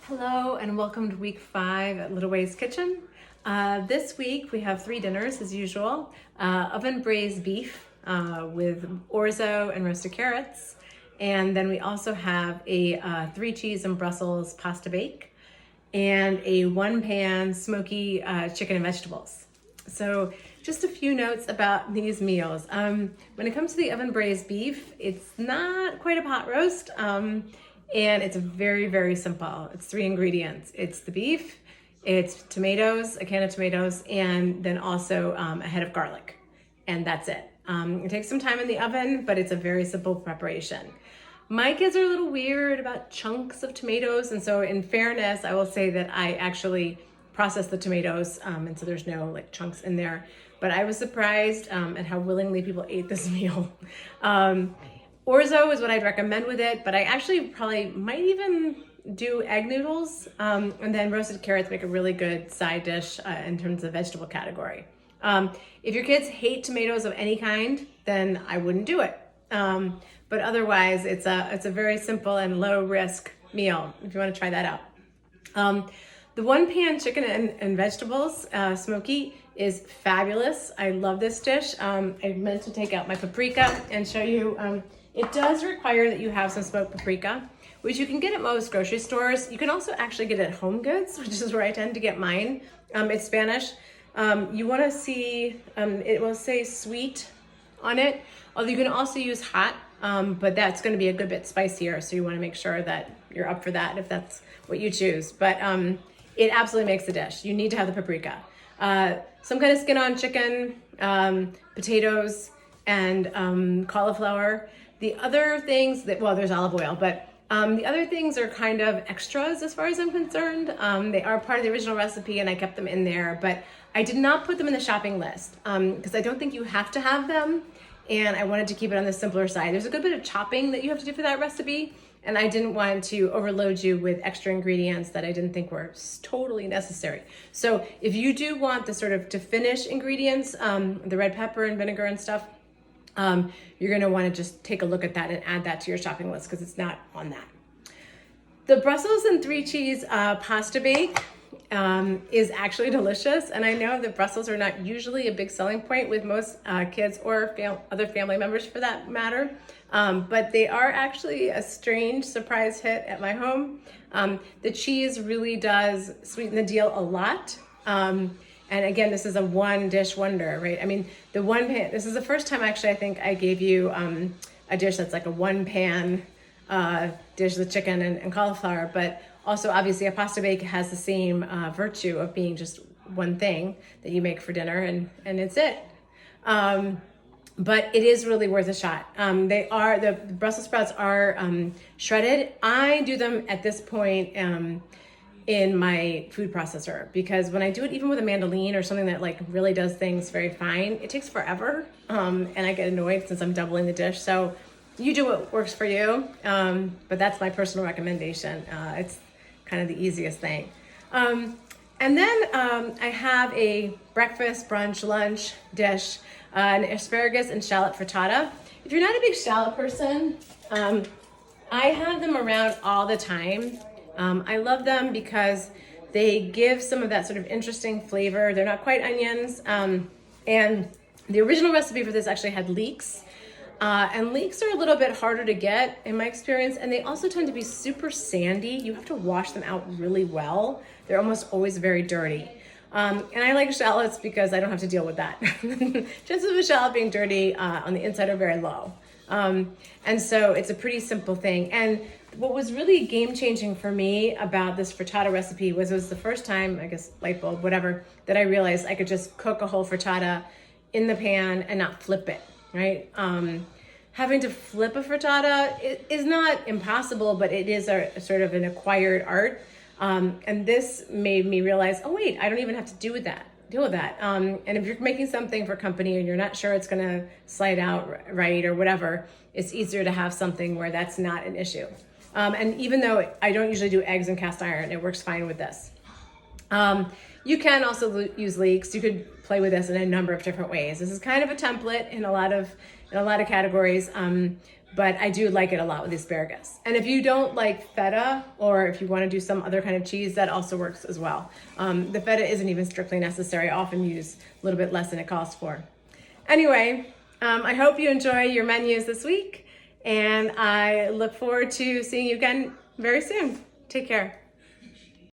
Hello and welcome to week 5 at Little Ways Kitchen. This week we have 3 dinners as usual. Oven braised beef with orzo and roasted carrots. And then we also have a 3 cheese and Brussels pasta bake and a 1 pan smoky chicken and vegetables. So just a few notes about these meals. When it comes to the oven braised beef, it's not quite a pot roast. And it's very, very simple. It's 3 ingredients. It's the beef, it's tomatoes, a can of tomatoes, and then also a head of garlic. And that's it. It takes some time in the oven, but it's a very simple preparation. My kids are a little weird about chunks of tomatoes. And so in fairness, I will say that I actually process the tomatoes. And so there's no like chunks in there. But I was surprised at how willingly people ate this meal. Orzo is what I'd recommend with it, but I actually probably might even do egg noodles, and then roasted carrots make a really good side dish in terms of vegetable category. If your kids hate tomatoes of any kind, then I wouldn't do it. But otherwise, it's a very simple and low risk meal if you want to try that out. The 1 pan chicken and vegetables, smoky, is fabulous. I love this dish. I meant to take out my paprika and show you. It does require that you have some smoked paprika, which you can get at most grocery stores. You can also actually get it at Home Goods, which is where I tend to get mine. It's Spanish. You want to see, it will say sweet on it, although you can also use hot, but that's going to be a good bit spicier. So you want to make sure that you're up for that if that's what you choose. But it absolutely makes the dish. You need to have the paprika. Some kind of skin on chicken, potatoes, and cauliflower. The other things well, there's olive oil, but the other things are kind of extras as far as I'm concerned. They are part of the original recipe and I kept them in there, but I did not put them in the shopping list because I don't think you have to have them. And I wanted to keep it on the simpler side. There's a good bit of chopping that you have to do for that recipe. And I didn't want to overload you with extra ingredients that I didn't think were totally necessary. So if you do want the sort of to finish ingredients, the red pepper and vinegar and stuff, you're going to want to just take a look at that and add that to your shopping list because it's not on that. The Brussels and 3 cheese pasta bake is actually delicious. And I know that Brussels are not usually a big selling point with most kids or other family members for that matter. But they are actually a strange surprise hit at my home. The cheese really does sweeten the deal a lot. And again, this is a 1 dish wonder, right? I mean, the 1 pan, this is the first time actually I think I gave you a dish that's like a 1 pan dish with chicken and cauliflower, but also obviously a pasta bake has the same virtue of being just 1 thing that you make for dinner and it's it. But it is really worth a shot. The Brussels sprouts are shredded. I do them at this point in my food processor because when I do it even with a mandoline or something that like really does things very fine, it takes forever and I get annoyed since I'm doubling the dish. So you do what works for you, but that's my personal recommendation. It's kind of the easiest thing. And then I have a breakfast, brunch, lunch dish, an asparagus and shallot frittata. If you're not a big shallot person, I have them around all the time. I love them because they give some of that sort of interesting flavor. They're not quite onions. And the original recipe for this actually had leeks. And leeks are a little bit harder to get in my experience. And they also tend to be super sandy. You have to wash them out really well. They're almost always very dirty. And I like shallots because I don't have to deal with that. Chances of a shallot being dirty on the inside are very low. And so it's a pretty simple thing. And what was really game changing for me about this frittata recipe was it was the first time, I guess light bulb, whatever, that I realized I could just cook a whole frittata in the pan and not flip it, right? Having to flip a frittata is not impossible, but it is a sort of an acquired art. And this made me realize, oh wait, I don't even have to deal with that. And if you're making something for company and you're not sure it's gonna slide out right or whatever, it's easier to have something where that's not an issue. And even though I don't usually do eggs in cast iron, it works fine with this. You can also use leeks. You could play with this in a number of different ways. This is kind of a template in a lot of categories, but I do like it a lot with the asparagus. And if you don't like feta, or if you want to do some other kind of cheese, that also works as well. The feta isn't even strictly necessary. I often use a little bit less than it costs for. Anyway, I hope you enjoy your menus this week, and I look forward to seeing you again very soon. Take care.